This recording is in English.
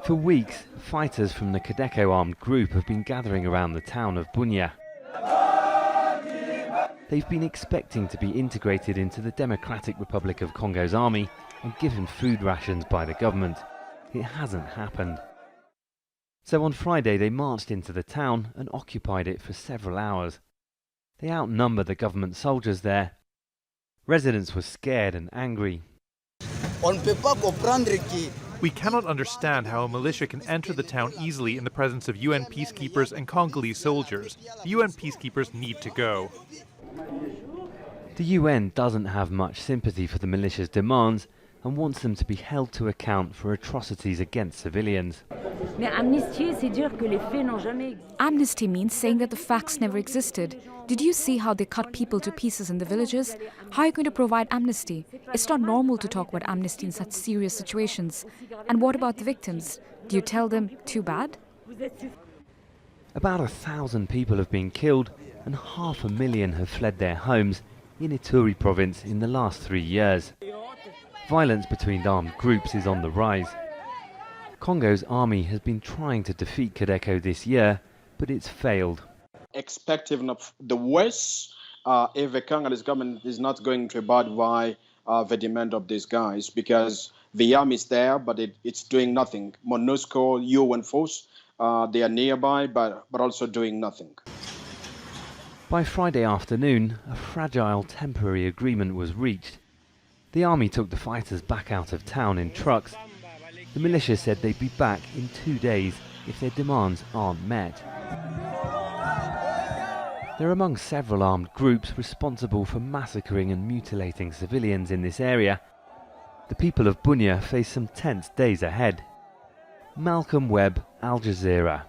For weeks, fighters from the Codeco armed group have been gathering around the town of Bunia. They've been expecting to be integrated into the Democratic Republic of Congo's army and given food rations by the government. It hasn't happened. So on Friday they marched into the town and occupied it for several hours. They outnumber the government soldiers there. Residents were scared and angry. We cannot understand how a militia can enter the town easily in the presence of UN peacekeepers and Congolese soldiers. The UN peacekeepers need to go. The UN doesn't have much sympathy for the militia's demands and wants them to be held to account for atrocities against civilians. Amnesty means saying that the facts never existed. Did you see how they cut people to pieces in the villages? How are you going to provide amnesty? It's not normal to talk about amnesty in such serious situations. And what about the victims? Do you tell them, too bad? About 1,000 people have been killed and 500,000 have fled their homes in Ituri province in the last 3 years. Violence between armed groups is on the rise. Congo's army has been trying to defeat Codeco this year, but it's failed. Expecting of the worst, if the Congolese government is not going to abide by the demand of these guys, because the army is there, but it's doing nothing. MONUSCO, UN force, they are nearby, but also doing nothing. By Friday afternoon, a fragile temporary agreement was reached. The army took the fighters back out of town in trucks. The militia said they'd be back in 2 days if their demands aren't met. They're among several armed groups responsible for massacring and mutilating civilians in this area. The people of Bunia face some tense days ahead. Malcolm Webb, Al Jazeera.